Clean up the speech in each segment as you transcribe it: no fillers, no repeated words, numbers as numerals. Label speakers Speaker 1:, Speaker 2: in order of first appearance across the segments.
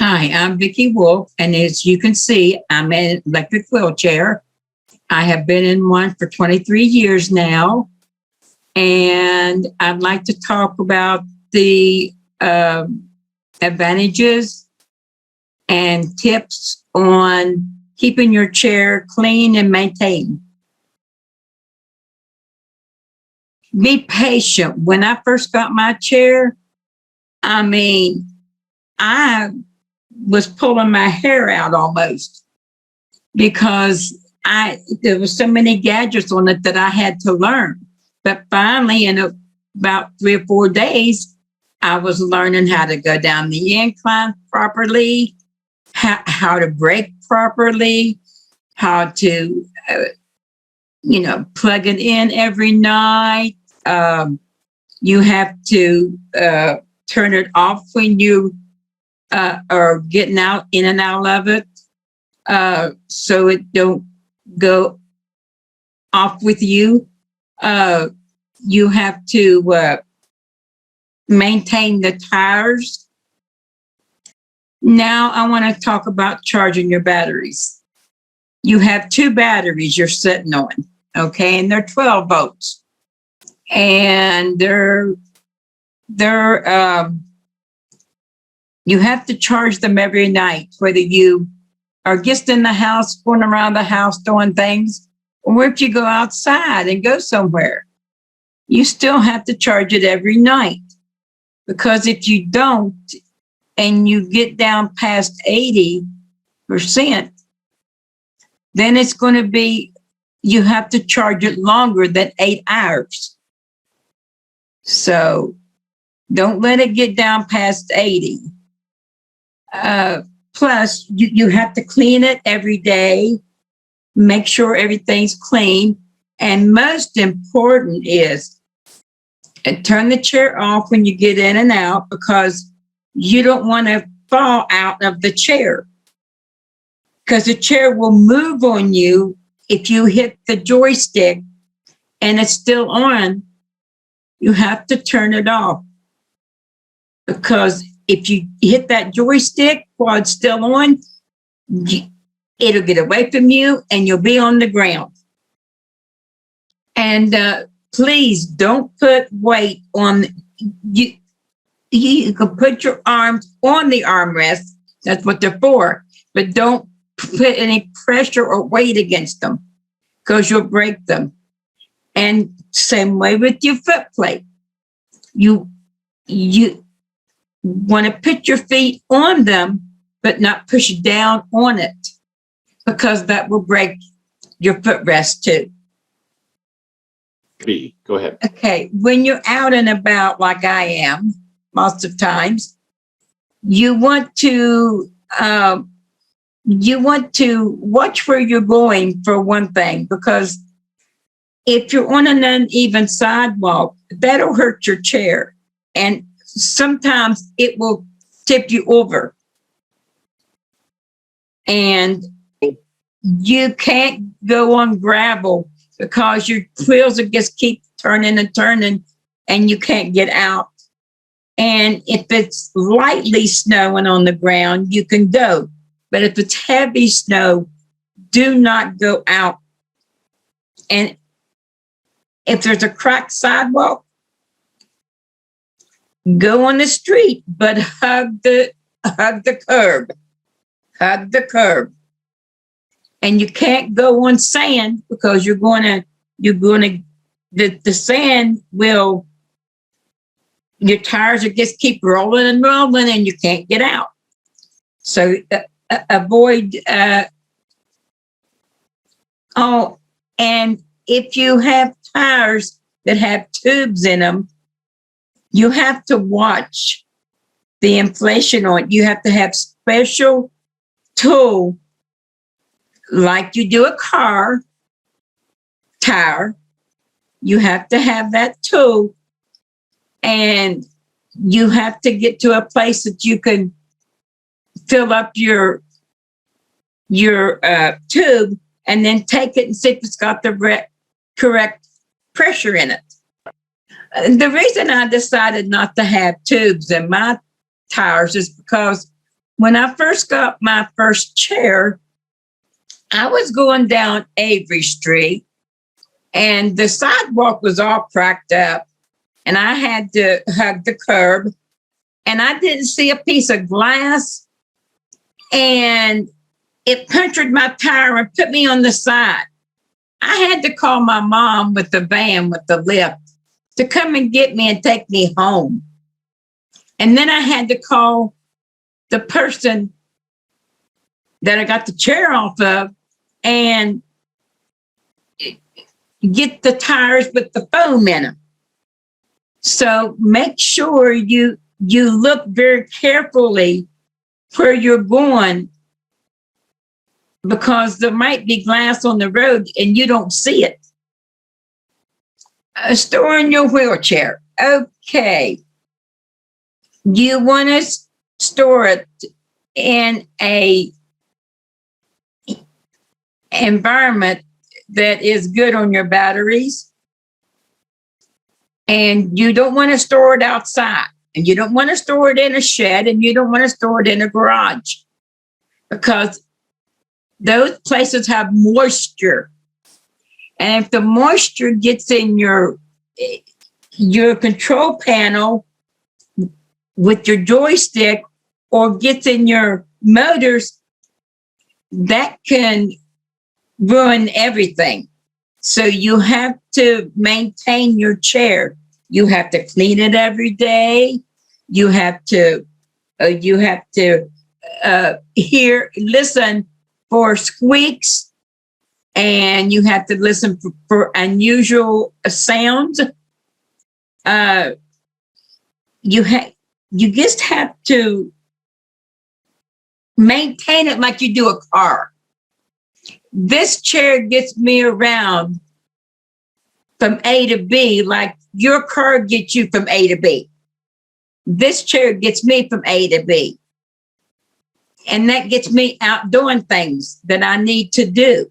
Speaker 1: Hi, I'm Vicki Wolfe, and as you can see, I'm in an electric wheelchair. I have been in one for 23 years now, and I'd like to talk about the advantages and tips on keeping your chair clean and maintained. Be patient. When I first got my chair, I was pulling my hair out almost because there was so many gadgets on it that I had to learn. But finally, in about 3 or 4 days, I was learning how to go down the incline properly, how to brake properly, how to, plug it in every night. You have to turn it off when you are getting out in and out of it, so it don't go off with you. You have to maintain the tires. Now I want to talk about charging your batteries. You have two batteries you're sitting on, okay, and they're 12 volts, and you have to charge them every night, whether you are just in the house, going around the house doing things, or if you go outside and go somewhere, you still have to charge it every night. Because if you don't, and you get down past 80%, then it's going to be, you have to charge it longer than 8 hours. So don't let it get down past 80. Plus, you have to clean it every day, make sure everything's clean. And most important is turn the chair off when you get in and out, because you don't want to fall out of the chair, because the chair will move on you if you hit the joystick and it's still on. You have to turn it off, because if you hit that joystick while it's still on, it'll get away from you and you'll be on the ground. And please don't put weight on you. You can put your arms on the armrest. That's what they're for. But don't put any pressure or weight against them, because you'll break them. And same way with your foot plate. You want to put your feet on them, but not push down on it, because that will break your footrest too.
Speaker 2: B, go ahead.
Speaker 1: Okay, when you're out and about, like I am most of times, you want to watch where you're going, for one thing, because if you're on an uneven sidewalk, that'll hurt your chair, and sometimes it will tip you over. And you can't go on gravel, because your wheels will just keep turning and turning, and you can't get out. And if it's lightly snowing on the ground, you can go. But if it's heavy snow, do not go out. And if there's a cracked sidewalk, go on the street, but hug the curb. Hug the curb. And you can't go on sand, because the sand will, your tires will just keep rolling and rolling, and you can't get out. So avoid, and if you have tires that have tubes in them, you have to watch the inflation on it. You have to have special tool, like you do a car tire. You have to have that tool, and you have to get to a place that you can fill up your tube, and then take it and see if it's got the correct pressure in it. The reason I decided not to have tubes in my tires is because When I first got my first chair, I was going down Avery Street and the sidewalk was all cracked up and I had to hug the curb and I didn't see a piece of glass and it punctured my tire and put me on the side. I had to call my mom with the van with the lift to come and get me and take me home. And then I had to call the person that I got the chair off of and get the tires with the foam in them. So make sure you look very carefully where you're going because there might be glass on the road and you don't see it. Storing your wheelchair. Okay. You want to store it in a environment that is good on your batteries. And you don't want to store it outside. And you don't want to store it in a shed. And you don't want to store it in a garage. Because those places have moisture. And if the moisture gets in your control panel with your joystick or gets in your motors, that can ruin everything. So you have to maintain your chair. You have to clean it every day. You have to listen for squeaks, and you have to listen for unusual sounds. You just have to maintain it like you do a car. This chair gets me around from A to B like your car gets you from A to B. This chair gets me from A to B. And that gets me out doing things that I need to do,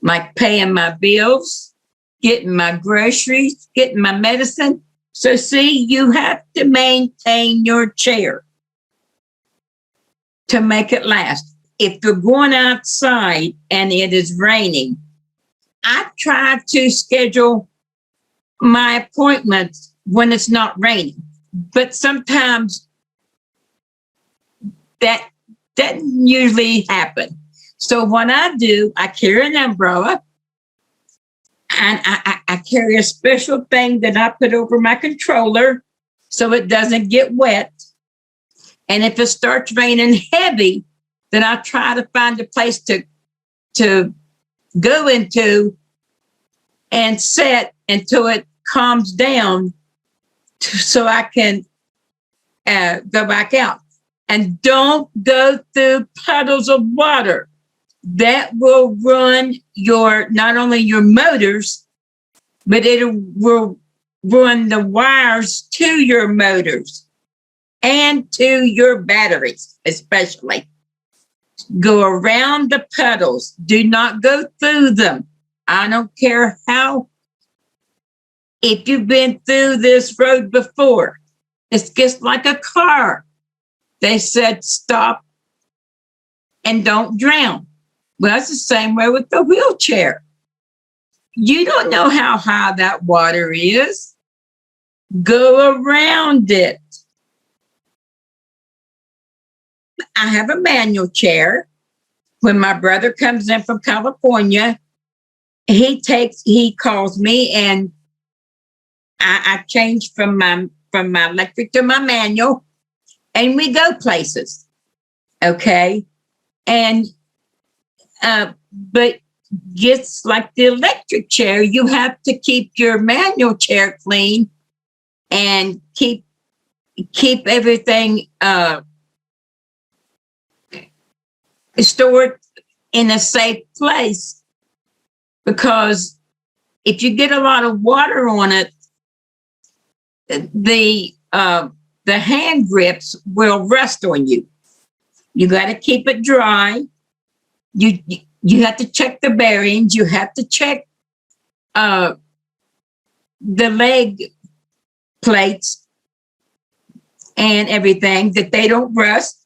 Speaker 1: like paying my bills, getting my groceries, getting my medicine. So see, you have to maintain your chair to make it last. If you're going outside and it is raining, I try to schedule my appointments when it's not raining. But sometimes that doesn't usually happen. So what I do, I carry an umbrella and I carry a special thing that I put over my controller so it doesn't get wet. And if it starts raining heavy, then I try to find a place to go into and sit until it calms down so I can go back out. And don't go through puddles of water. That will ruin not only your motors, but it will ruin the wires to your motors and to your batteries, especially. Go around the puddles. Do not go through them. I don't care if you've been through this road before. It's just like a car. They said stop and don't drown. Well, it's the same way with the wheelchair. You don't know how high that water is. Go around it. I have a manual chair. When my brother comes in from California, he calls me and I change from my electric to my manual and we go places. Okay. And, but just like the electric chair, you have to keep your manual chair clean and keep everything stored in a safe place, because if you get a lot of water on it, the hand grips will rust on you. You got to keep it dry. You have to check the bearings. You have to check the leg plates and everything that they don't rust.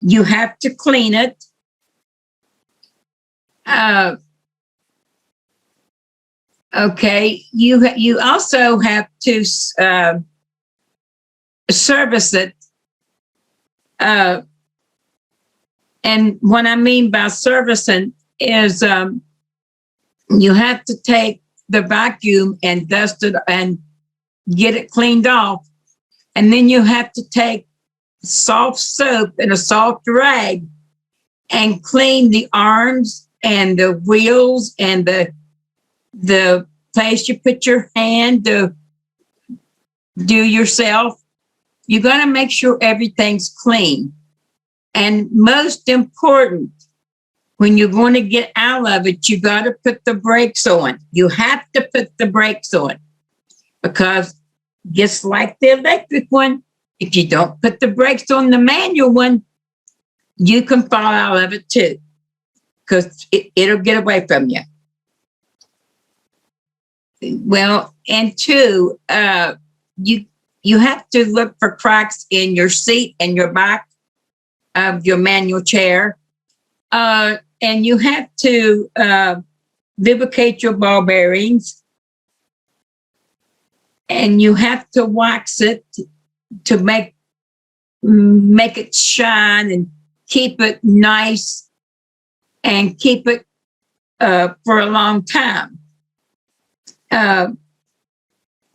Speaker 1: You have to clean it. Okay, you also have to service it. And what I mean by servicing is you have to take the vacuum and dust it and get it cleaned off. And then you have to take soft soap and a soft rag and clean the arms and the wheels and the place you put your hand to do yourself. You got to make sure everything's clean. And most important, when you're going to get out of it, you got to put the brakes on. You have to put the brakes on, because just like the electric one, if you don't put the brakes on the manual one, you can fall out of it too, because it'll get away from you. Well, and two, you have to look for cracks in your seat and your back of your manual chair. And you have to lubricate your ball bearings. And you have to wax it to make it shine and keep it nice and keep it for a long time.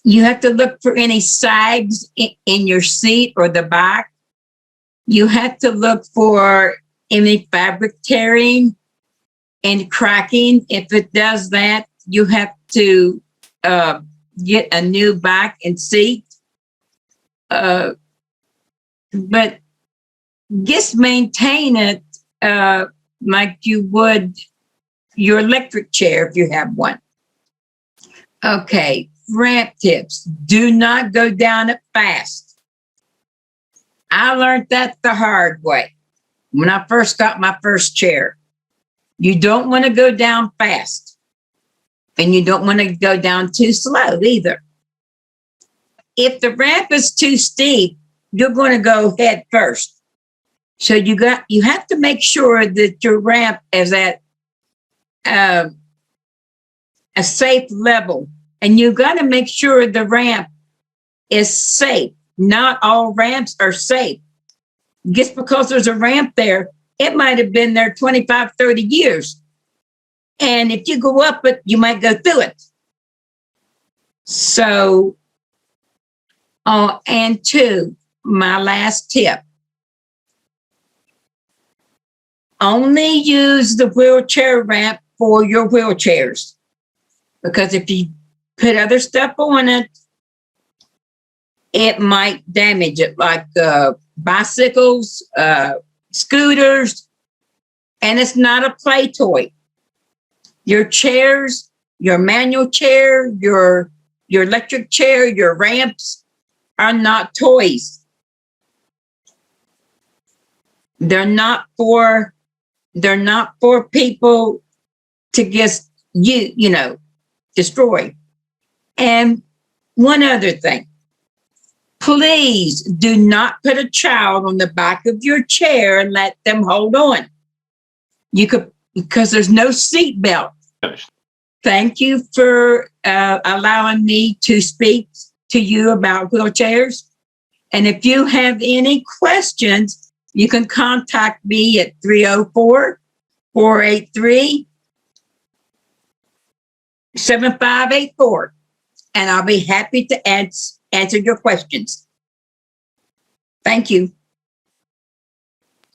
Speaker 1: You have to look for any sags in your seat or the back. You have to look for any fabric tearing and cracking. If it does that, you have to get a new back and seat. But just maintain it like you would your electric chair if you have one. Okay, ramp tips. Do not go down it fast. I learned that the hard way when I first got my first chair. You don't want to go down fast, and you don't want to go down too slow either. If the ramp is too steep, you're going to go head first. So you have to make sure that your ramp is at a safe level, and you got to make sure the ramp is safe. Not all ramps are safe. Just because there's a ramp there, it might have been there 25, 30 years. And if you go up it, you might go through it. So, and two, my last tip. Only use the wheelchair ramp for your wheelchairs. Because if you put other stuff on it, it might damage it, like bicycles, scooters, and it's not a play toy. Your chairs, your manual chair, your electric chair, your ramps are not toys. They're not for people to just destroy. And one other thing. Please do not put a child on the back of your chair and let them hold on. Because there's no seat belt. Thank you for allowing me to speak to you about wheelchairs. And if you have any questions, you can contact me at 304-483-7584. And I'll be happy to answer your questions. Thank you.